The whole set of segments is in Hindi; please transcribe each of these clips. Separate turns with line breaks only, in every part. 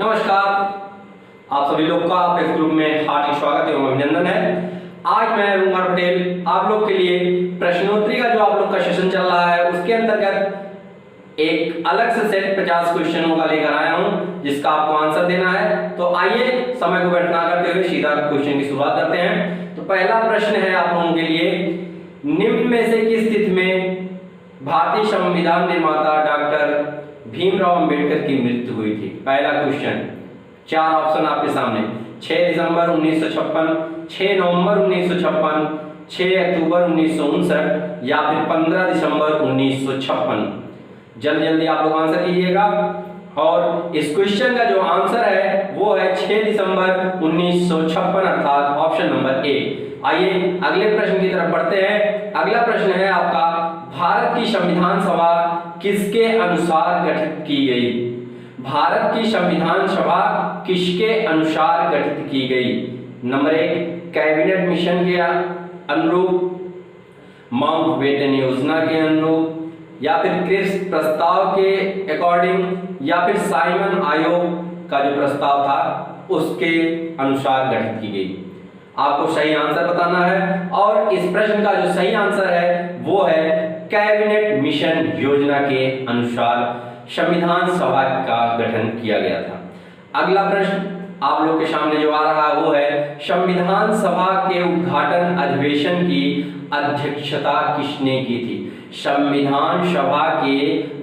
नमस्कार, आप सभी लोग का आप ग्रुप में हार्दिक स्वागत एवं अभिनंदन है। आज मैं रुंगार पटेल आप लोग के लिए प्रश्नोत्तरी का जो आप लोग का सेशन चल रहा है उसके अंतर्गत एक अलग से सेट 50 क्वेश्चनों का लेकर आया हूं जिसका आपको आंसर देना है। तो आइए समय को व्यर्थ ना करते हुए सीधा क्वेश्चन की शुरुआत करते हैं। तो पहला प्रश्न है आप लोगों के लिए, निम्न में से किस तिथि में भारतीय संविधान निर्माता डॉक्टर भीमराव अंबेडकर की मृत्यु हुई थी? पहला क्वेश्चन, चार ऑप्शन आपके सामने, 6 दिसंबर 1956, 6 नवंबर 1956, 6 अक्टूबर 1959 या फिर 15 दिसंबर 1956। जल्दी जल्दी आप लोग आंसर कीजिएगा। और इस क्वेश्चन का जो आंसर है वो है 6 दिसंबर 1956 अर्थात ऑप्शन नंबर ए। आइए अगले प्रश्न की तरफ बढ़ते हैं। अगला प्रश्न है आपका, भारत की संविधान सभा किसके अनुसार गठित की गई? भारत की संविधान सभा किसके अनुसार गठित की गई? नंबर 1 कैबिनेट मिशन के अनुरूप, माउंटबेटन योजना के अनुरूप, या फिर क्रिप्स प्रस्ताव के अकॉर्डिंग, या फिर साइमन आयोग का जो प्रस्ताव था उसके अनुसार गठित की गई। आपको सही आंसर बताना है और इस प्रश्न का जो सही आंसर है वो है कैबिनेट मिशन योजना के अनुसार संविधान सभा का गठन किया गया था। अगला प्रश्न आप लोग के सामने जो आ रहा है वो है, संविधान सभा के उद्घाटन अधिवेशन की अध्यक्षता किसने की थी? संविधान सभा के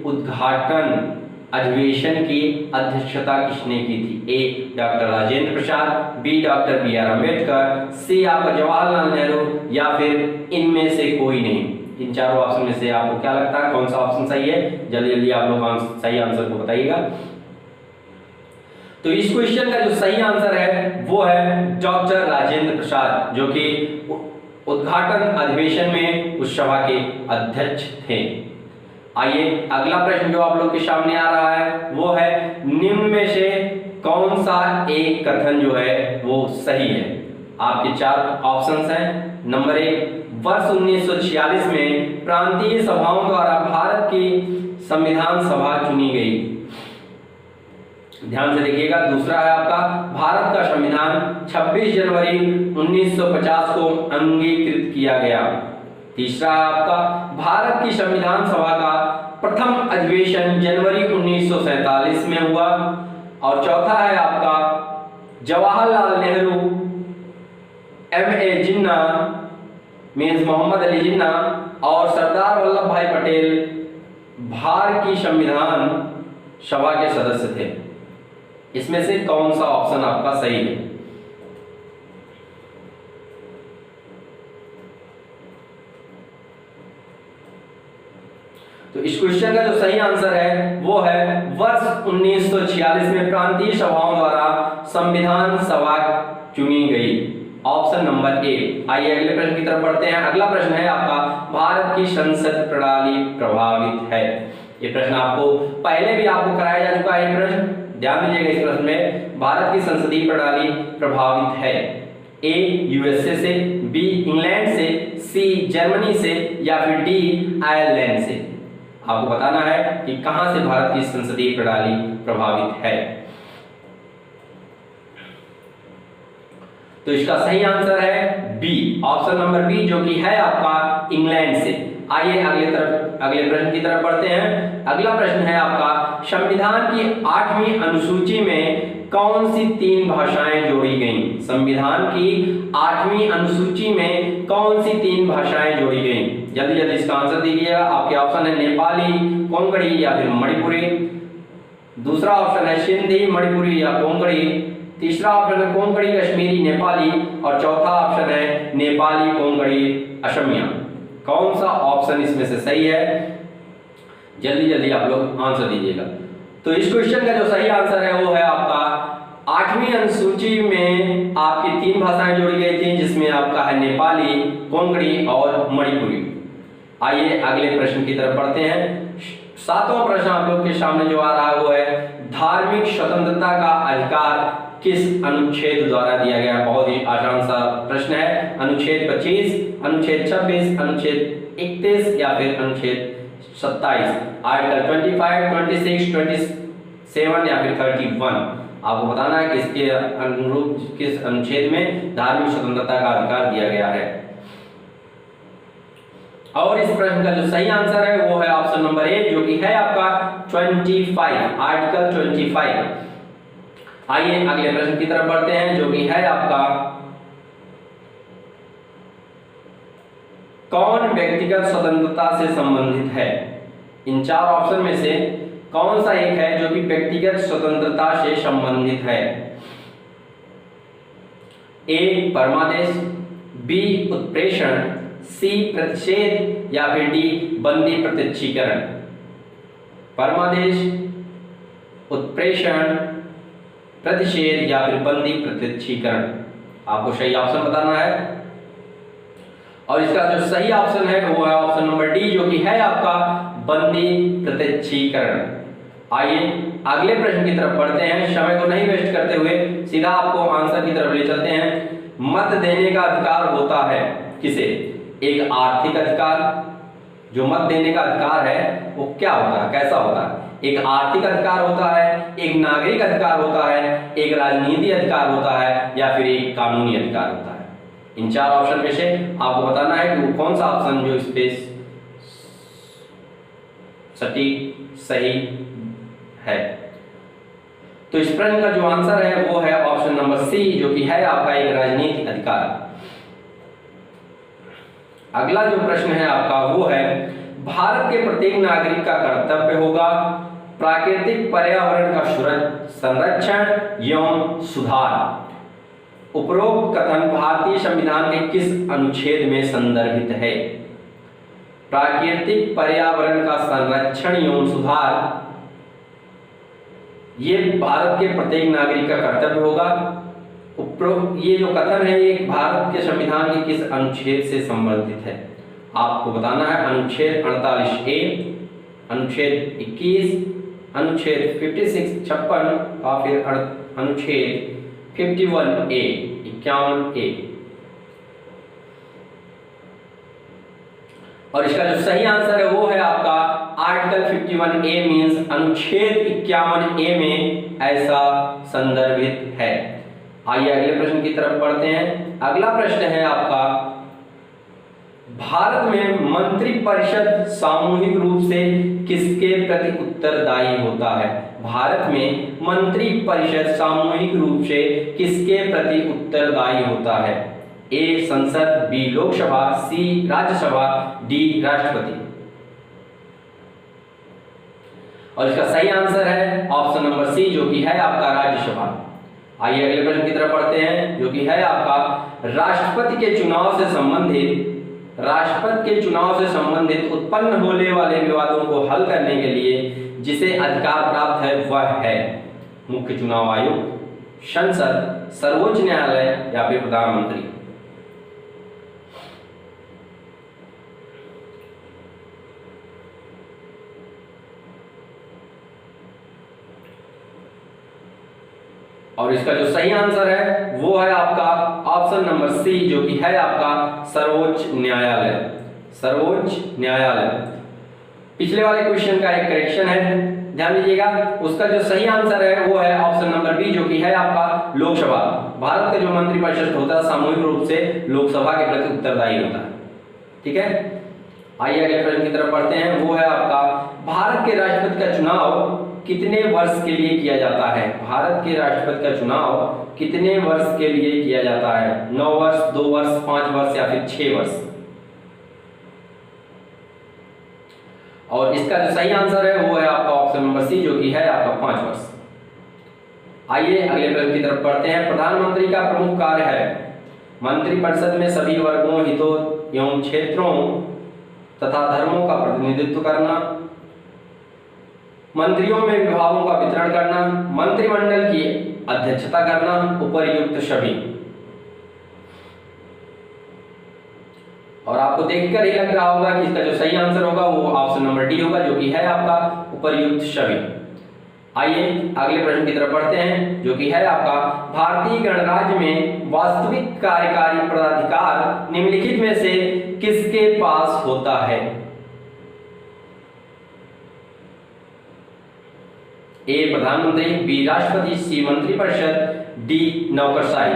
उद्घाटन अधिवेशन की अध्यक्षता किसने की थी? A doctor Rajendra Prasad, B doctor B R Ambedkar, C आपका जवाहरलाल नेहरू, या फिर इनमें से कोई नहीं। इन चारों ऑप्शन में से आपको क्या लगता है कौन सा ऑप्शन सही है? जल्दी जल्दी आप लोग सही आंसर को बताइएगा। तो इस क्वेश्चन का जो सही आंसर है वो है डॉक्टर राजेंद्र प्रसाद, जो कि उद्घाटन अधिवेशन में उस सभा के अध्यक्ष थे। आइए अगला प्रश्न जो आप लोग के सामने आ रहा है वो है, निम्न में से कौन सा एक कथन जो है वो सही है? आपके चार ऑप्शंस हैं। नंबर 1, वर्ष 1946 में प्रांतीय सभाओं द्वारा भारत की संविधान सभा चुनी गई। ध्यान से देखिएगा। दूसरा है आपका, भारत का संविधान 26 जनवरी 1950 को अंगीकृत किया गया। तीसरा है आपका, भारत की संविधान सभा का प्रथम अधिवेशन जनवरी 1947 में हुआ। और चौथा है आपका, जवाहरलाल नेहरू MA जिन्ना मीन्स मोहम्मद अली जिन्ना और सरदार वल्लभ भाई पटेल भारत की संविधान सभा के सदस्य थे। इसमें से कौन सा ऑप्शन आपका सही है? तो इस क्वेश्चन का जो सही आंसर है वो है वर्ष 1946 में प्रांतीय सभाओं द्वारा संविधान सभा चुनी गई। Option number A. आइए अगले प्रश्न की तरफ बढ़ते हैं। अगला प्रश्न है आपका, भारत की संसद प्रणाली प्रभावित है। ये प्रश्न आपको पहले भी आपको कराया जा चुका है। प्रश्न ध्यान दीजिएगा। इस प्रश्न में भारत की संसदीय प्रणाली प्रभावित है। ए यूएसए से, बी इंग्लैंड से, सी जर्मनी से, या फिर डी आयरलैंड से। आपको बताना है कि कहां से भारत की संसदीय प्रणाली प्रभावित है। तो इसका सही आंसर है बी, ऑप्शन नंबर बी, जो कि है आपका इंग्लैंड से। आइए अगले प्रश्न की तरफ बढ़ते हैं। अगला प्रश्न है आपका, संविधान की 8वीं अनुसूची में कौन सी 3 भाषाएं जोड़ी गईं? संविधान की 8वीं अनुसूची में कौन सी 3 भाषाएं जोड़ी गईं? जल्दी जल्दी इसका आंसर दीजिएगा। आपके ऑप्शन है नेपाली, कोंकणी या फिर मणिपुरी। दूसरा ऑप्शन है सिंधी, मणिपुरी या कोंकणी। तीसरा ऑप्शन है कोंकणी, कश्मीरी, नेपाली। और चौथा ऑप्शन है नेपाली, कोंकणी, असमिया। कौन सा ऑप्शन इसमें से सही है? जल्दी जल्दी आप लोग आंसर दीजिएगा। तो इस क्वेश्चन का जो सही आंसर है वो है आपका 8वीं अनुसूची में आपकी 3 भाषाएं जोड़ी गई थी, जिसमें आपका है नेपाली, कोंकणी और मणिपुरी। आइए अगले प्रश्न की तरफ बढ़ते हैं। 7वां प्रश्न आप लोग के सामने जो आ रहा है वो है, धार्मिक स्वतंत्रता का अधिकार किस अनुच्छेद द्वारा दिया गया? बहुत ही आसान सा प्रश्न है। अनुच्छेद 25, अनुच्छेद 26, अनुच्छेद 31 या फिर अनुच्छेद 27। आर्टिकल 25, 26, 37 या फिर 31। आपको बताना है कि इसके अनुरूप किस अनुच्छेद में धार्मिक स्वतंत्रता का अधिकार दिया गया है। और इस प्रश्न का जो सही आंसर है वो है ऑप्शन नंबर ए, जो कि है आपका 25, आर्टिकल 25। आइए अगले प्रश्न की तरफ बढ़ते हैं, जो कि है आपका कौन व्यक्तिगत स्वतंत्रता से संबंधित है। इन 4 ऑप्शन में से कौन सा एक है जो कि व्यक्तिगत स्वतंत्रता से संबंधित है। ए परमादेश, बी उत्प्रेषण, सी प्रतिषेध या फिर डी बंदी प्रत्यक्षीकरण। परमादेश, उत्प्रेषण, प्रतिषेध या फिर बंदी प्रत्यक्षीकरण। आपको सही ऑप्शन बताना है और इसका जो सही ऑप्शन है वो है ऑप्शन नंबर डी, जो कि है आपका बंदी प्रत्यक्षीकरण। आइए अगले प्रश्न की तरफ बढ़ते हैं, समय को नहीं वेस्ट करते हुए सीधा आपको आंसर की तरफ ले चलते हैं। मत देने का अधिकार होता है किसे। एक आर्थिक अधिकार, जो मत देने का अधिकार है वो क्या होता है, कैसा होता है। एक आर्थिक अधिकार होता है, एक नागरिक अधिकार होता है, एक राजनीतिक अधिकार होता है या फिर एक कानूनी अधिकार होता है। इन 4 ऑप्शन में से आपको बताना है कि वो कौन सा ऑप्शन जो इस पे सटीक सही है। तो इस प्रश्न का जो आंसर है वो है ऑप्शन नंबर सी, जो कि है आपका एक राजनीतिक अधिकार। अगला जो प्रश्न है आपका वो है भारत के प्रत्येक नागरिक का कर्तव्य होगा प्राकृतिक पर्यावरण का संरक्षण एवं सुधार। उपरोक्त कथन भारतीय संविधान के किस अनुच्छेद में संदर्भित है। प्राकृतिक पर्यावरण का संरक्षण एवं सुधार ये भारत के प्रत्येक नागरिक का कर्तव्य होगा। उपरोक्त ये जो कथन है ये भारत के संविधान के किस अनुच्छेद से संबंधित है। आपको बताना है अनुच्छेद 48A, अनुच्छेद 21, अनुच्छेद 56 और फिर अनुच्छेद 51A, 51A। और इसका जो सही आंसर है वो है आपका आर्टिकल 51A मींस अनुच्छेद 51A में ऐसा संदर्भित है। आइए अगले प्रश्न की तरफ बढ़ते हैं। अगला प्रश्न है आपका भारत में मंत्रिपरिषद सामूहिक रूप से किसके प्रति उत्तरदायी होता है। भारत में मंत्रिपरिषद सामूहिक रूप से किसके प्रति उत्तरदायी होता है। ए संसद, बी लोकसभा, सी राज्यसभा, डी राष्ट्रपति। और इसका सही आंसर है ऑप्शन नंबर सी, जो कि है आपका राज्यसभा। आइए अगले प्रश्न की तरफ बढ़ते हैं, जो कि है आपका राष्ट्रपति के चुनाव से संबंधित उत्पन्न होने वाले विवादों को हल करने के लिए जिसे अधिकार प्राप्त है वह है मुख्य चुनाव आयोग, संसद, सर्वोच्च न्यायालय या फिर प्रधानमंत्री। और इसका जो सही आंसर है वो है आपका ऑप्शन नंबर सी, जो कि है आपका सर्वोच्च न्यायालय। सर्वोच्च न्यायालय। पिछले वाले क्वेश्चन का एक करेक्शन है, ध्यान दीजिएगा। उसका जो सही आंसर है वो है ऑप्शन नंबर बी, जो कि है आपका लोकसभा। भारत का जो मंत्रिपरिषद होता है सामूहिक रूप से लोकसभा के प्रति उत्तरदायी होता है। ठीक है, आइए अगले प्रश्न की तरफ बढ़ते हैं। वो है आपका भारत के राष्ट्रपति का चुनाव कितने वर्ष के लिए किया जाता है। भारत के राष्ट्रपति का चुनाव कितने वर्ष के लिए किया जाता है। 9 वर्ष, 2 वर्ष, 5 वर्ष या फिर 6 वर्ष। और इसका जो सही आंसर है वो है आपका ऑप्शन नंबर सी, जो कि है आपका 5 वर्ष। आइए अगले प्रश्न की तरफ बढ़ते हैं। प्रधानमंत्री का प्रमुख कार्य है मंत्रिपरिषद में सभी वर्गों, हितों एवं क्षेत्रों तथा धर्मों का प्रतिनिधित्व करना, मंत्रियों में विभागों का वितरण करना, मंत्रिमंडल की अध्यक्षता करना, उपर्युक्त सभी। और आपको देखकर ही लग रहा होगा कि इसका जो सही आंसर होगा वो ऑप्शन नंबर डी होगा, जो कि है आपका उपर्युक्त सभी। आइए अगले प्रश्न की तरफ बढ़ते हैं, जो कि है आपका भारतीय गणराज्य में वास्तविक कार्यकारी पदाधिकार निम्नलिखित में से किसके पास होता है। ए प्रधानमंत्री, बी राष्ट्रपति, सी मंत्रिपरिषद, डी नौकरशाही।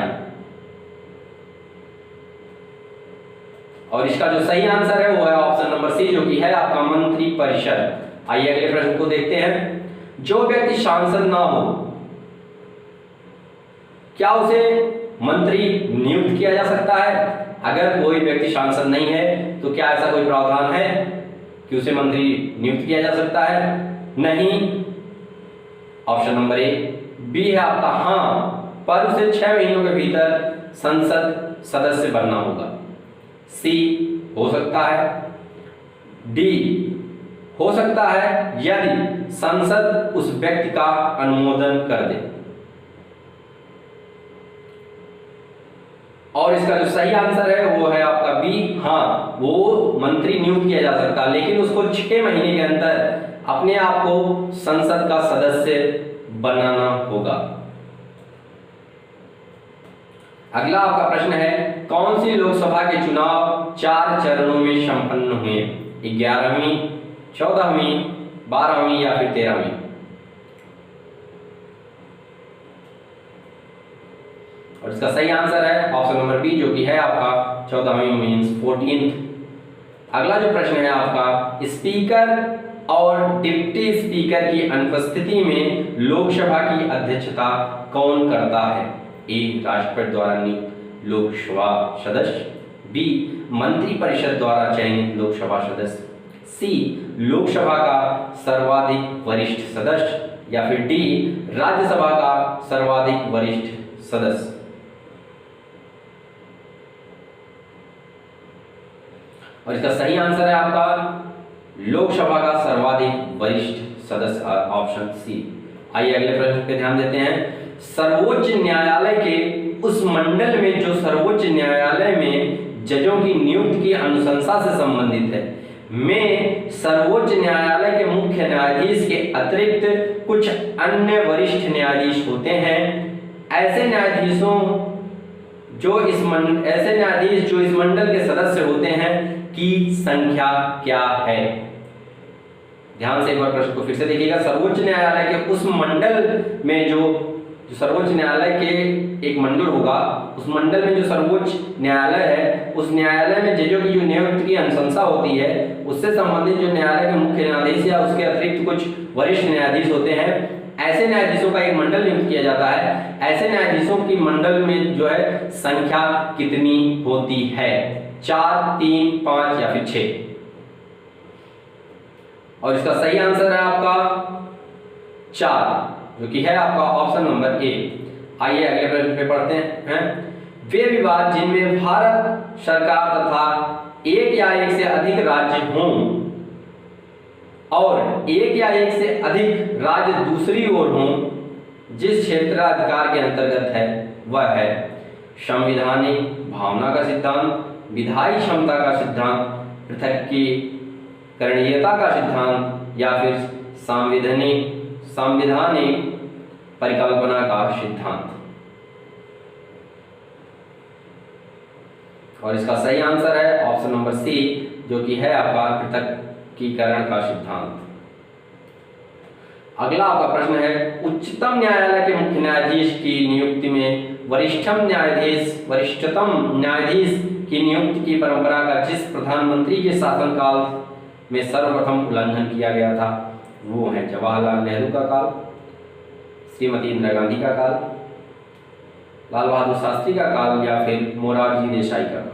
और इसका जो सही आंसर है वो है ऑप्शन नंबर सी, जो कि है आपका मंत्रिपरिषद। आइए अगले प्रश्न को देखते हैं। जो व्यक्ति सांसद ना हो, क्या उसे मंत्री नियुक्त किया जा सकता है? अगर कोई व्यक्ति सांसद नहीं है तो क्या ऐसा कोई प्रावधान है कि उसे मंत्री नियुक्त किया जा सकता है? नहीं। ऑप्शन नंबर ए बी है आपका हाँ, पर उसे 6 महीनों के भीतर संसद सदस्य बनना होगा। सी हो सकता है, डी हो सकता है यदि संसद उस व्यक्ति का अनुमोदन कर दे। और इसका जो सही आंसर है वो है आपका बी हाँ, वो मंत्री नियुक्त किया जा सकता है, लेकिन उसको 6 महीने के अंदर अपने आप को संसद का सदस्य बनाना होगा। अगला आपका प्रश्न है, कौन सी लोकसभा के चुनाव 4 चरणों में संपन्न हुए? 11वीं, 14वीं, 12वीं या फिर 13वीं? और इसका सही आंसर है ऑप्शन नंबर बी, जो कि है आपका 14वीं मींस 14th। अगला जो प्रश्न है आपका, स्पीकर और डिप्टी स्पीकर की अनुपस्थिति में लोकसभा की अध्यक्षता कौन करता है? ए राष्ट्रपति द्वारा नियुक्त लोकसभा सदस्य, बी मंत्रिपरिषद द्वारा चयनित लोकसभा सदस्य, सी लोकसभा का सर्वाधिक वरिष्ठ सदस्य या फिर डी राज्यसभा का सर्वाधिक वरिष्ठ सदस्य। और इसका सही आंसर है आपका लोकसभा का सर्वाधिक वरिष्ठ सदस्य, ऑप्शन सी। आइए अगले प्रश्न पे ध्यान देते हैं। सर्वोच्च न्यायालय के उस मंडल में जो सर्वोच्च न्यायालय में जजों की नियुक्ति की अनुशंसा से संबंधित है, में सर्वोच्च न्यायालय के मुख्य न्यायाधीश के अतिरिक्त कुछ अन्य वरिष्ठ न्यायाधीश होते हैं। ऐसे न्यायाधीश जो इस मंडल के सदस्य होते हैं की संख्या क्या है? ध्यान से एक बार प्रश्न को फिर से देखिएगा। सर्वोच्च न्यायालय के उस मंडल में जो सर्वोच्च न्यायालय के एक मंडल होगा, उस मंडल में जो सर्वोच्च न्यायालय है, उस न्यायालय में जजों की जो नियुक्ति की अनुशंसा होती है, उससे संबंधित जो न्यायालय के मुख्य न्यायाधीश या उसके अतिरिक्त कुछ वरिष्ठ न्यायाधीश होते हैं, ऐसे न्यायाधीशों का एक मंडल नियुक्त किया जाता है। ऐसे न्यायाधीशों की मंडल में जो है संख्या कितनी होती है? 4, 3, 5 या फिर 6? और इसका सही आंसर है आपका 4, जो कि है आपका ऑप्शन नंबर ए। आइए अगले प्रश्न पे पढ़ते हैं। वे विवाद जिनमें भारत सरकार तथा एक या एक से अधिक राज्य हों और एक या एक से अधिक राज्य दूसरी ओर हों, जिस क्षेत्राधिकार के अंतर्गत है वह है संवैधानिक भावना का सिद्धांत, विधायी क्षमता का सिद्धांत, पृथक्करणीयता का सिद्धांत या फिर संवैधानिक परिकल्पना का सिद्धांत। और इसका सही आंसर है ऑप्शन नंबर सी, जो कि है आपका पृथक्करण का सिद्धांत। अगला आपका प्रश्न है, उच्चतम न्यायालय के मुख्य न्यायाधीश की नियुक्ति में वरिष्ठतम न्यायाधीश की नियुक्ति की परंपरा का जिस प्रधानमंत्री के शासनकाल में सर्वप्रथम उल्लंघन किया गया था, वो है जवाहरलाल नेहरू का काल, श्रीमती इंदिरा गांधी का काल, लाल बहादुर शास्त्री का काल या फिर मोरारजी देसाई का काल।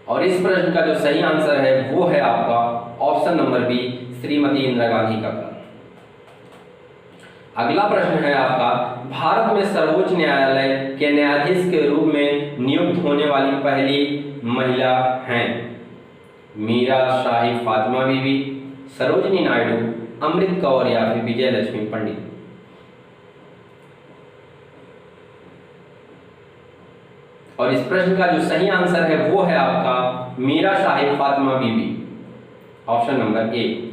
और इस प्रश्न का जो सही आंसर है वो है आपका option number B, Shrimati Indira Gandhi का काल। अगला प्रश्न है आपका, भारत में सर्वोच्च न्यायालय के न्यायाधीश के रूप में नियुक्त होने वाली पहली महिला हैं मीरा साहिब फातिमा बीबी, सरोजिनी नायडू, अमृत कौर या फिर विजय लक्ष्मी पंडित। और इस प्रश्न का जो सही आंसर है वो है आपका मीरा साहिब फातिमा बीबी, ऑप्शन नंबर ए।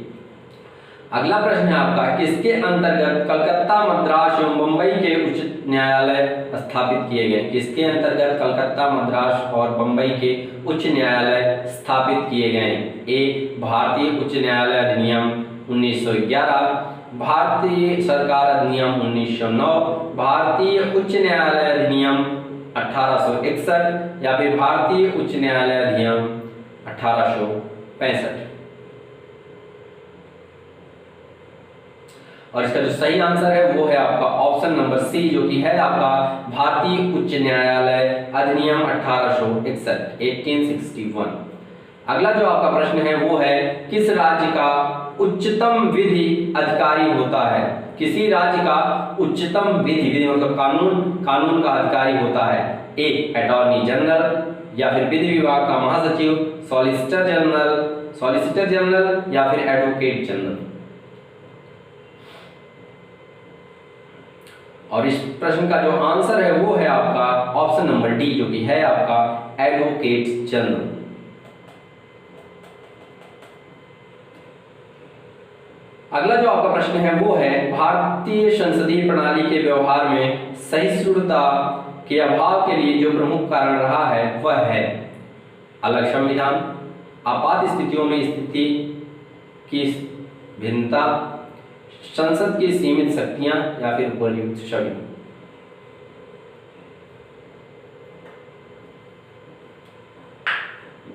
अगला प्रश्न है आपका, किसके अंतर्गत कलकत्ता, मद्रास एवं मुंबई के उच्च न्यायालय स्थापित किए गए? किसके अंतर्गत कलकत्ता, मद्रास और मुंबई के उच्च न्यायालय स्थापित किए गए? ए भारतीय उच्च न्यायालय अधिनियम, 1911, भारतीय सरकार अधिनियम 1909, भारतीय उच्च न्यायालय अधिनियम 1861 या फिर भारतीय उच्च न्यायालय अधिनियम 1865। और इसका जो सही आंसर है वो है आपका ऑप्शन नंबर सी, जो कि है आपका भारतीय उच्च न्यायालय अधिनियम 1861 1861। अगला जो आपका प्रश्न है वो है किस राज्य का उच्चतम विधि अधिकारी होता है? किसी राज्य का उच्चतम विधि मतलब कानून का अधिकारी होता है? ए अटॉर्नी जनरल या फिर विधि विभाग का महासचिव, सॉलिसिटर जनरल या फिर एडवोकेट जनरल। और इस प्रश्न का जो आंसर है वो है आपका ऑप्शन नंबर डी, जो कि है आपका एडवोकेट जनरल। अगला जो आपका प्रश्न है वो है भारतीय संसदीय प्रणाली के व्यवहार में सहिष्णुता के अभाव के लिए जो प्रमुख कारण रहा है वह है अलग संविधान, आपात स्थितियों में स्थिति की भिन्नता, संसद की सीमित शक्तियां या फिर उपर्युक्त सभी।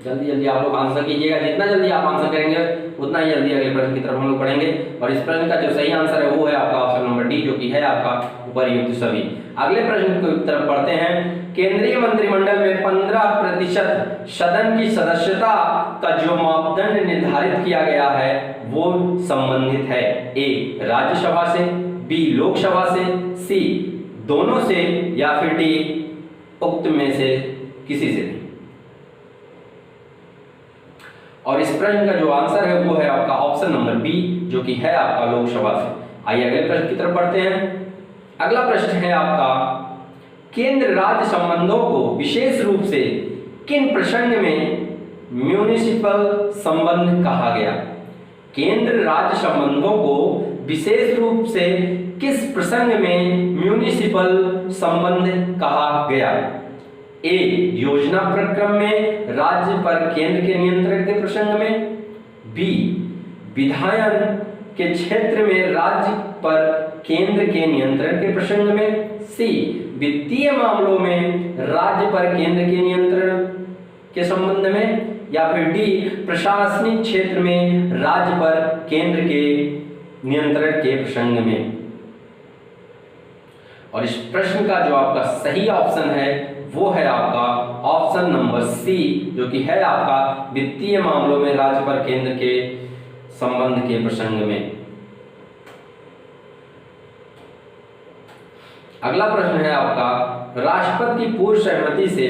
जल्दी जल्दी आप लोग आंसर कीजिएगा, जितना जल्दी आप आंसर करेंगे उतना ही जल्दी अगले प्रश्न की तरफ हम लोग पढ़ेंगे। और इस प्रश्न का जो सही आंसर है वो है आपका ऑप्शन नंबर डी, जो कि है आपका उपर्युक्त सभी। अगले प्रश्न की तरफ पढ़ते हैं। केंद्रीय मंत्रिमंडल में 15% सदन की सदस्यता का जो मापदंड निर्धारित किया गया है वो संबंधित है ए राज्यसभा से, बी लोकसभा से, सी दोनों से या फिर डी उक्त में से किसी से नहीं। और इस प्रश्न का जो आंसर है वो है आपका ऑप्शन नंबर बी, जो कि है आपका लोकसभा से। आइए अगले प्रश्न की तरफ बढ़ते हैं। अगला प्रश्न है आपका केंद्र राज्य संबंधों को विशेष रूप से किन प्रसंग में म्युनिसिपल संबंध कहा गया? केंद्र राज्य संबंधों को विशेष रूप से किस प्रसंग में म्युनिसिपल संबंध कहा गया? ए योजना प्रक्रम में राज्य पर केंद्र के नियंत्रण के प्रसंग में, बी विधायन के क्षेत्र में राज्य पर केंद्र के नियंत्रण के प्रसंग में, सी वित्तीय मामलों में राज्य पर केंद्र के नियंत्रण के संबंध में, या फिर डी प्रशासनिक क्षेत्र में राज्य पर केंद्र के नियंत्रण के प्रसंग में। और इस प्रश्न का जो आपका सही ऑप्शन है वो है आपका ऑप्शन नंबर सी, जो कि है आपका वित्तीय मामलों में राज्य पर केंद्र के संबंध के प्रसंग में। अगला प्रश्न है आपका राष्ट्रपति की पूर्व सहमति से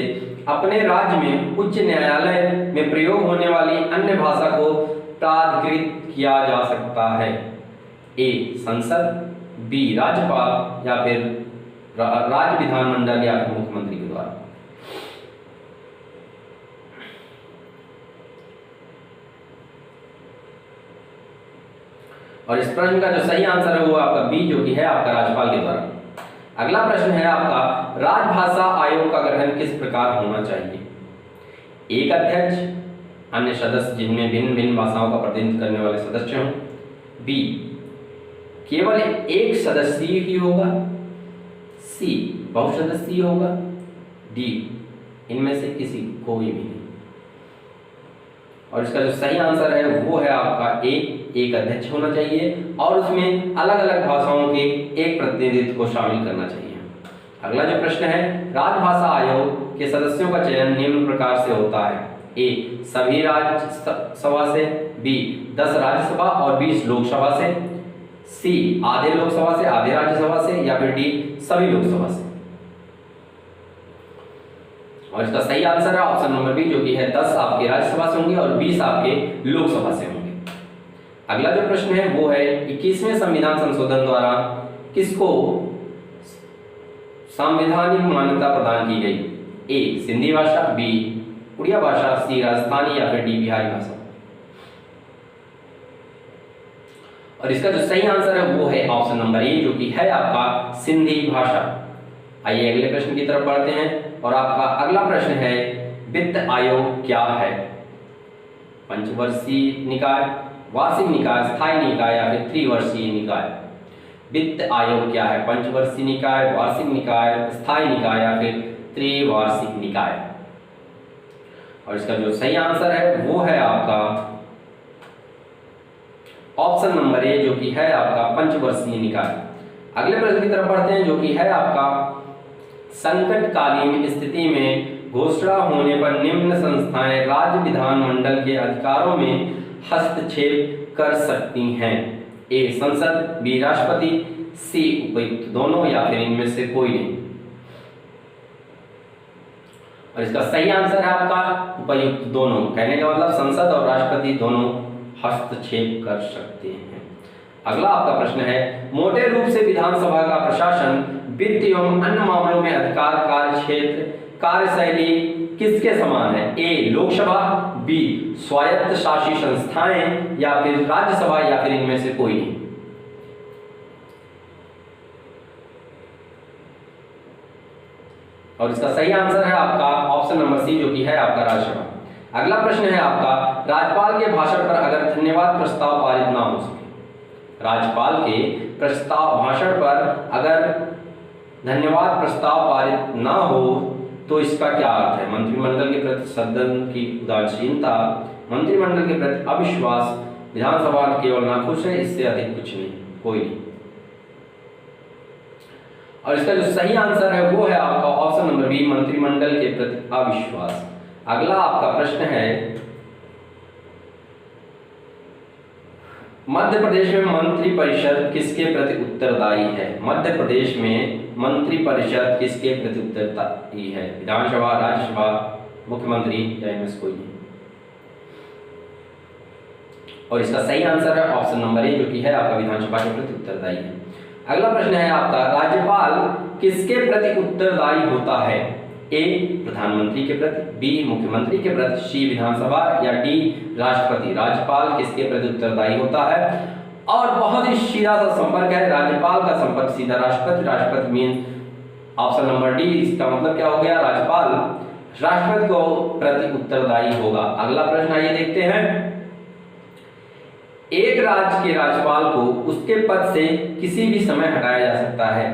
अपने राज्य में उच्च न्यायालय में प्रयोग होने वाली अन्य भाषा को प्राधिकृत किया जा सकता है? ए संसद, बी राज्यपाल या फिर राज्य विधानमंडल या फिर मुख्यमंत्री के द्वारा। और इस प्रश्न का जो सही आंसर है वो आपका बी, जो कि है आपका राज्यपाल के द्वारा। अगला प्रश्न है आपका राजभाषा आयोग का गठन किस प्रकार होना चाहिए? एक अध्यक्ष, अन्य सदस्य जिनमें भिन्न भिन्न भाषाओं का प्रतिनिधित्व करने वाले सदस्य हों, बी केवल एक सदस्यीय ही होगा, सी बहुसदस्यीय होगा, डी इनमें से किसी कोई भी नहीं। और इसका जो सही आंसर है वो है आपका ए एक अध्यक्ष होना चाहिए और उसमें अलग अलग भाषाओं के एक प्रतिनिधित्व को शामिल करना चाहिए। अगला जो प्रश्न है राजभाषा आयोग के सदस्यों का चयन निम्न प्रकार से होता है? ए सभी राज्यसभा से, बी 10 राज्यसभा और 20 लोकसभा से, सी आधे लोकसभा से आधे राज्यसभा से, या फिर डी सभी लोकसभा से। और इसका सही आंसर है ऑप्शन नंबर बी, जो कि है 10 आपके राज्यसभा से होंगे और 20 आपके लोकसभा से होंगे। अगला जो प्रश्न है वो है 21वें संविधान संशोधन द्वारा किसको संवैधानिक मान्यता प्रदान की गई? ए सिंधी भाषा, बी उड़िया भाषा, सी राजस्थानी या फिर डी बिहारी भाषा। और इसका जो सही आंसर है वो है ऑप्शन नंबर ए, जो कि है आपका सिंधी भाषा। आइए अगले प्रश्न की तरफ बढ़ते हैं और आपका अगला प्रश्न है वित्त आयोग क्या है? पंचवर्षीय निकाय, वार्षिक निकाय, स्थायी निकाय या फिर त्रिवर्षीय निकाय। वित्त आयोग क्या है? पंचवर्षीय निकाय, वार्षिक निकाय, स्थायी निकाय या फिर त्रिवार्षिक निकाय। और इसका जो सही आंसर है वो है आपका ऑप्शन नंबर ए, जो कि है आपका पंचवर्षीय निकाय। अगले प्रश्न की तरफ बढ़ते हैं, जो कि है आपका संकटकालीन स्थिति में घोषणा होने पर निम्न संस्थाएं राज्य विधानमंडल के अधिकारों में हस्तक्षेप कर सकती हैं। ए संसद, बी राष्ट्रपति, सी उपयुक्त दोनों या फिर इनमें से कोई नहीं। और इसका सही आंसर है आपका उपयुक्त दोनों। कहने का मतलब संसद और राष्ट्रपति दोनों हस्तक्षेप कर सकते हैं। अगला आपका प्रश्न है, मोटे रूप से विधानसभा का प्रशासन वित्त एवं अन्य मामलों में अधिकार, कार्य क्षेत्र, कार्यशैली किसके समान है? ए लोकसभा, बी स्वायत्त शासी संस्थाएं या फिर राज्यसभा या फिर इनमें से कोई नहीं। और इसका सही आंसर है आपका ऑप्शन नंबर सी, जो कि है आपका राज्यसभा। अगला प्रश्न है आपका, राज्यपाल के भाषण पर अगर धन्यवाद प्रस्ताव पारित ना हो सके, राज्यपाल के भाषण पर अगर धन्यवाद प्रस्ताव पारित ना हो तो इसका क्या अर्थ है? मंत्रिमंडल के प्रति सदन की उदासीनता, मंत्रिमंडल के प्रति अविश्वास, विधानसभा केवल नाखुश है, इससे अधिक कुछ नहीं, कोई नहीं। और इसका जो सही आंसर है वो है आपका ऑप्शन नंबर बी, मंत्रिमंडल के प्रति अविश्वास। अगला आपका प्रश्न है, मध्य प्रदेश में मंत्रिपरिषद किसके प्रति उत्तरदायी है? मध्य प्रदेश में मंत्रिपरिषद किसके प्रति उत्तरदायी है? विधानसभा, राज्यसभा, मुख्यमंत्री या इनमें से कोई नहीं। और इसका सही आंसर है ऑप्शन नंबर ए, जो कि है आपका विधानसभा के प्रति उत्तरदायी है। अगला प्रश्न है आपका, राज्यपाल किसके प्रति उत्तरदायी होता है? ए प्रधानमंत्री के प्रति, बी मुख्यमंत्री के प्रति, सी विधानसभा या डी राष्ट्रपति। राज्यपाल किसके प्रति उत्तरदायी होता है? और बहुत ही सीधा सा संपर्क है, राज्यपाल का संपर्क सीधा राष्ट्रपति, राष्ट्रपति मीन्स ऑप्शन नंबर डी। इसका मतलब क्या हो गया? राज्यपाल राष्ट्रपति को प्रति उत्तरदायी होगा। अगला प्रश्न आइए देखते हैं, एक राज्य के राज्यपाल को उसके पद से किसी भी समय हटाया जा सकता है।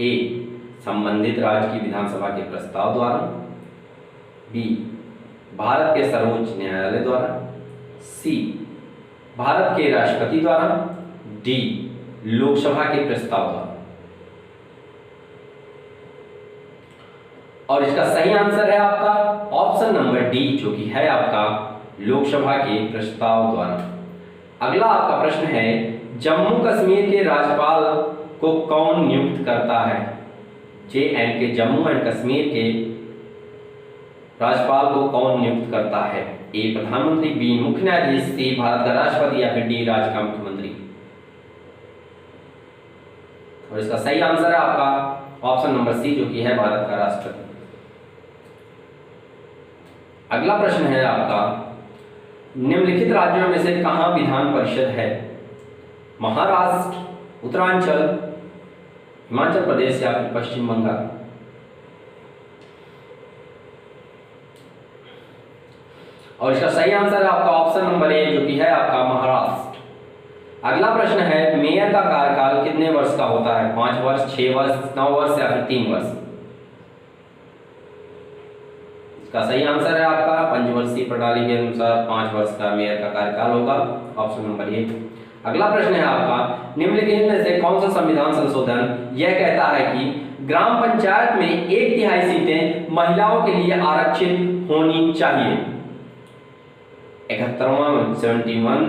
ए संबंधित राज्य की विधानसभा के प्रस्ताव द्वारा, बी भारत के सर्वोच्च न्यायालय द्वारा, सी भारत के राष्ट्रपति द्वारा, डी लोकसभा के प्रस्ताव द्वारा। और इसका सही आंसर है आपका ऑप्शन नंबर डी, जो कि है आपका लोकसभा के प्रस्ताव द्वारा। अगला आपका प्रश्न है, जम्मू कश्मीर के राज्यपाल को कौन नियुक्त करता है? JNK जम्मू एंड कश्मीर के राज्यपाल को कौन नियुक्त करता है? ए प्रधानमंत्री, बी मुख्य न्यायाधीश, सी भारत का राष्ट्रपति या फिर डी राज्य का मुख्यमंत्री। और इसका सही आंसर है आपका ऑप्शन नंबर सी, जो कि है भारत का राष्ट्रपति। अगला प्रश्न है आपका, निम्नलिखित राज्यों में से कहां विधान परिषद है? महाराष्ट्र, उत्तरांचल, हिमाचल प्रदेश या फिर पश्चिम बंगाल। और इसका सही आंसर है आपका ऑप्शन नंबर ए, जो कि है आपका महाराष्ट्र। अगला प्रश्न है, मेयर का कार्यकाल कितने वर्ष का होता है? 5 वर्ष, 6 वर्ष, 9 वर्ष या फिर 3 वर्ष। इसका सही आंसर है आपका पंचवर्षीय प्रणाली के अनुसार 5 वर्ष का मेयर का कार्यकाल होगा, ऑप्शन नंबर ए। अगला प्रश्न है आपका, निम्नलिखित में से कौन सा संविधान संशोधन यह कहता है कि ग्राम पंचायत में 1/3 सीटें महिलाओं के लिए आरक्षित होनी चाहिए? 71वां, 71,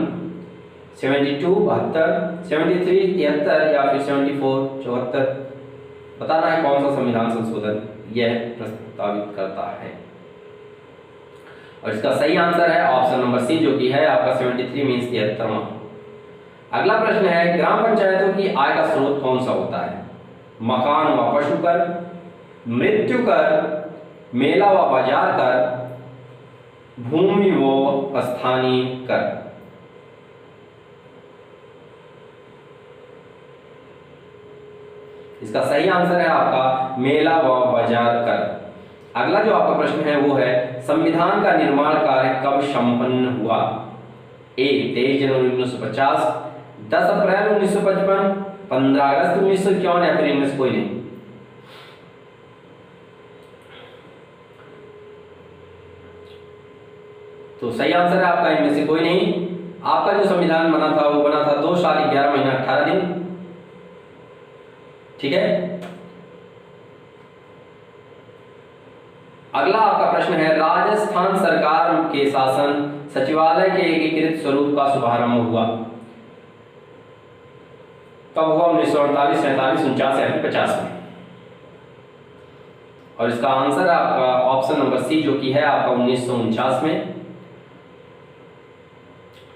72, 72, 73, 73 या फिर 74, 74। बताना है कौन सा संविधान संशोधन यह प्रस्तावित करता है। और इसका सही आंसर है ऑप्शन नंबर सी, जो कि है आपका 73 मीन्स 73वां। अगला प्रश्न है, ग्राम पंचायतों की आय का स्रोत कौन सा होता है? मकान व पशु कर, मृत्यु कर, मेला व बाजार कर, भूमि व स्थानीय कर। इसका सही आंसर है आपका मेला व बाजार कर। अगला जो आपका प्रश्न है वो है, संविधान का निर्माण कार्य कब संपन्न हुआ? ए 23 जनवरी 1950, 10 अप्रैल 1955, 15 अगस्त 1951 या फिर इनमें से कोई नहीं। तो सही आंसर है आपका इनमें से कोई नहीं। आपका जो संविधान बना था वो बना था 2 साल 11 महीना 18 दिन। ठीक है, अगला आपका प्रश्न है, राजस्थान सरकार के शासन सचिवालय के एकीकृत स्वरूप का शुभारंभ हुआ कब हुआ? 1948, 47, 49 या 50 में। और इसका आंसर है आपका ऑप्शन नंबर सी, जो कि है आपका 1949 में।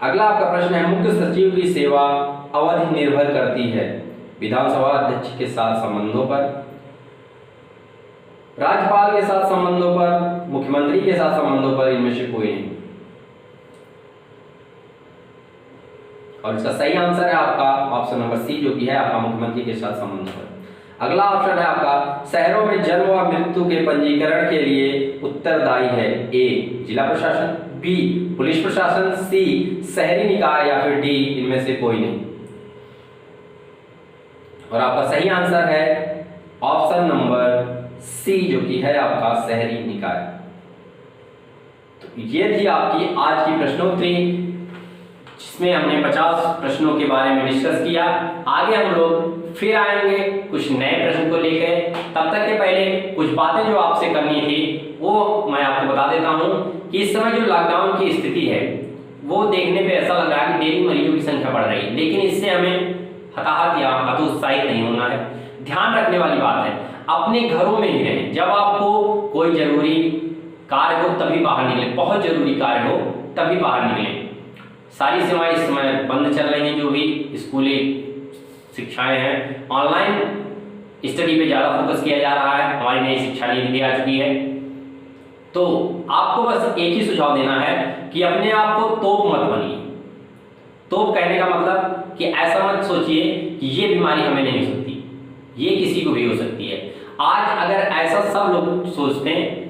अगला आपका प्रश्न है, मुख्य सचिव की सेवा अवधि निर्भर करती है विधानसभा अध्यक्ष के साथ संबंधों पर, राज्यपाल के साथ संबंधों पर, मुख्यमंत्री के साथ संबंधों पर, इनमें से कोई नहीं। और इसका सही आंसर है आपका ऑप्शन नंबर सी, जो कि है आपका मुख्यमंत्री के साथ संबंधों पर। अगला ऑप्शन है आपका, शहरों में जन्म व मृत्यु के पंजीकरण के लिए उत्तरदायी है ए जिला प्रशासन, बी पुलिस प्रशासन, सी शहरी निकाय या फिर डी इनमें से कोई नहीं। और आपका सही आंसर है ऑप्शन नंबर सी, जो कि है आपका शहरी निकाय। तो ये थी आपकी आज की प्रश्नोत्तरी, जिसमें हमने 50 प्रश्नों के बारे में डिस्कस किया। आगे हम लोग फिर आएंगे कुछ नए प्रश्न को लेकर। तब तक के पहले कुछ बातें जो आपसे करनी थी वो मैं आपको बता देता हूं कि इस समय जो लॉकडाउन की स्थिति है वो देखने पे ऐसा लग रहा है कि डेली मरीजों की संख्या बढ़ रही है, लेकिन इससे हमें हताहत या हतोत्साहित नहीं होना है। ध्यान रखने वाली बात है, अपने घरों में ही रहें। जब आपको कोई जरूरी कार्य हो तभी बाहर निकलें, बहुत जरूरी कार्य हो तभी बाहर निकलें। सारी सेवाएं इस समय बंद चल रही हैं, जो भी स्कूली शिक्षाएं हैं, ऑनलाइन स्टडी पे ज़्यादा फोकस किया जा रहा है। हमारी नई शिक्षा नीति भी आ चुकी है। तो आपको बस एक ही सुझाव देना है कि अपने आप को तोप मत बनिए। तोप कहने का मतलब कि ऐसा मत सोचिए कि ये बीमारी हमें नहीं हो सकती, ये किसी को भी हो सकती है। आज अगर ऐसा सब लोग सोचते हैं,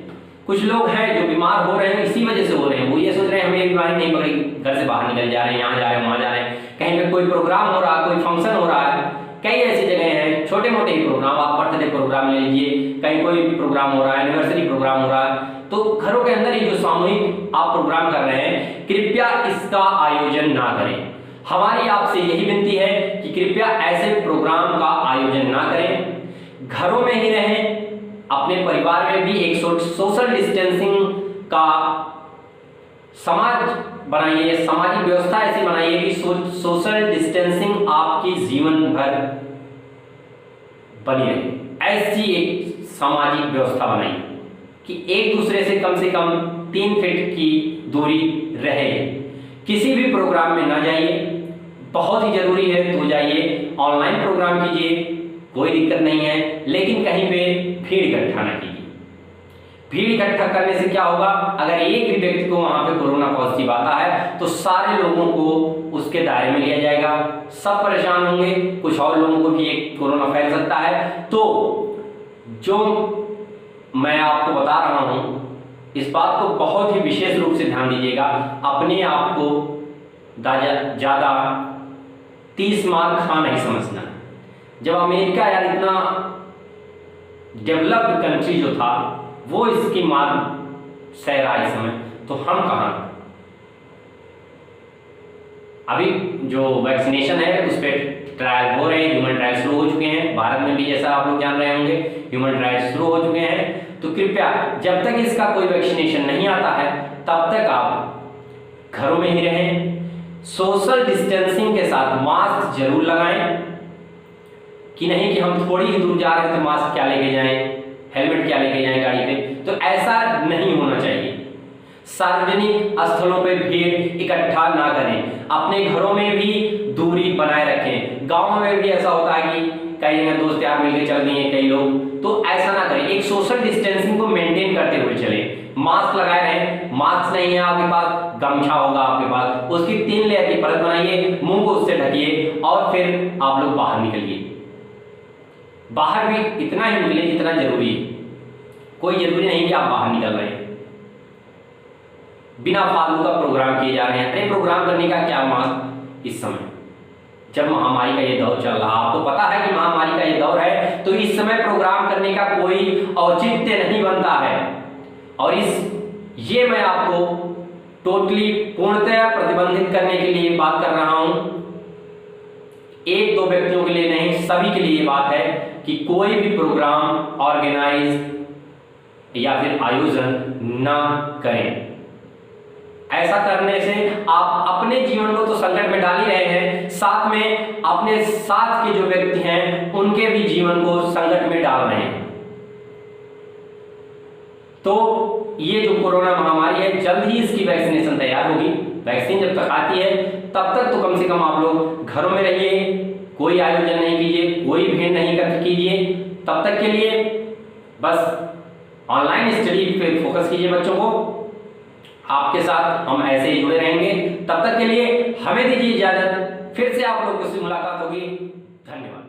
कुछ लोग हैं जो बीमार हो रहे हैं इसी वजह से हो रहे हैं, वो ये सोच रहे हैं हमें बीमारी नहीं पकड़ी, घर से बाहर निकल जा रहे हैं, यहाँ जा रहे हैं, वहाँ जा रहे हैं, कहीं पे कोई प्रोग्राम हो रहा है, कोई फंक्शन हो रहा है। कई ऐसी जगह हैं, छोटे मोटे ही प्रोग्राम, आप बर्थडे प्रोग्राम ले लीजिए, कहीं कोई प्रोग्राम हो रहा है, एनिवर्सरी प्रोग्राम हो रहा है, तो घरों के अंदर ही जो सामूहिक आप प्रोग्राम कर रहे हैं, कृपया इसका आयोजन ना करें। हमारी आपसे यही विनती है कि कृपया ऐसे प्रोग्राम का आयोजन ना करें, घरों में ही रहें। अपने परिवार में भी एक सोशल डिस्टेंसिंग का समाज बनाइए, सामाजिक व्यवस्था ऐसी बनाइए कि सोशल डिस्टेंसिंग आपकी जीवन भर बनी रहे। ऐसी एक सामाजिक व्यवस्था बनाइए कि एक दूसरे से कम 3 फीट की दूरी रहे। किसी भी प्रोग्राम में ना जाइए, बहुत ही जरूरी है तो जाइए, ऑनलाइन प्रोग्राम कीजिए, कोई दिक्कत नहीं है, लेकिन कहीं पे भीड़ इकट्ठा ना कीजिए। भीड़ इकट्ठा करने से क्या होगा, अगर एक भी व्यक्ति को वहां पे कोरोना पॉजिटिव आता है तो सारे लोगों को उसके दायरे में लिया जाएगा, सब परेशान होंगे, कुछ और लोगों को भी एक कोरोना फैल सकता है। तो जो मैं आपको बता रहा हूं, इस बात को बहुत ही विशेष रूप से ध्यान दीजिएगा। अपने आप को ज्यादा 30 मार खा नहीं समझना। जब अमेरिका यार इतना डेवलप्ड कंट्री जो था वो इसकी मार सह रहा है इस समय, तो हम कहाँ? अभी जो वैक्सीनेशन है उस पर ट्रायल हो रहे हैं, ह्यूमन ट्रायल शुरू हो चुके हैं, भारत में भी जैसा आप लोग जान रहे होंगे ह्यूमन ट्रायल शुरू हो चुके हैं। तो कृपया जब तक इसका कोई वैक्सीनेशन नहीं आता है तब तक आप घरों में ही रहें, सोशल डिस्टेंसिंग के साथ मास्क जरूर लगाएं, कि नहीं कि हम थोड़ी ही दूर जा रहे हैं तो मास्क क्या लेके जाएं, हेलमेट क्या लेके जाएं गाड़ी पे, तो ऐसा नहीं होना चाहिए। सार्वजनिक स्थलों पे भीड़ इकट्ठा ना करें, अपने घरों में भी दूरी बनाए रखें। गांव में भी ऐसा होता है कि कई जगह दोस्त यार मिलकर चल दिए कई लोग, तो ऐसा ना करें। एक सोशल डिस्टेंसिंग को मेंटेन करते हुए चले, मास्क लगाए रहें। मास्क नहीं है आपके पास, गमछा होगा आपके पास, उसकी 3 लेयर की परत बनाइए, मुंह को उससे ढकिए और फिर आप लोग बाहर निकलिए। बाहर भी इतना ही निकले जितना जरूरी है, कोई जरूरी नहीं कि आप बाहर निकल रहे हैं। बिना फालतू का प्रोग्राम किए जा रहे हैं। अरे प्रोग्राम करने का क्या मान इस समय, जब महामारी का ये दौर चल रहा, आपको पता है कि महामारी का ये दौर है, तो इस समय प्रोग्राम करने का कोई औचित्य नहीं बनता है। और ये मैं आपको टोटली पूर्णतः प्रतिबंधित करने के लिए बात कर रहा हूं। एक दो व्यक्तियों के लिए नहीं, सभी के लिए बात है कि कोई भी प्रोग्राम ऑर्गेनाइज या फिर आयोजन ना करें। ऐसा करने से आप अपने जीवन को तो संकट में डाल ही रहे हैं, साथ में अपने साथ के जो व्यक्ति हैं उनके भी जीवन को संकट में डाल रहे हैं। तो ये जो कोरोना महामारी है, जल्द ही इसकी वैक्सीनेशन तैयार होगी। वैक्सीन जब तक आती है तब तक तो कम से कम आप लोग घरों में रहिए, कोई आयोजन नहीं कीजिए, कोई भीड़ नहीं एकत्र कीजिए। तब तक के लिए बस ऑनलाइन स्टडी पे फोकस कीजिए बच्चों को। आपके साथ हम ऐसे ही जुड़े रहेंगे। तब तक के लिए हमें दीजिए इजाजत, फिर से आप लोगों से मुलाकात होगी। धन्यवाद।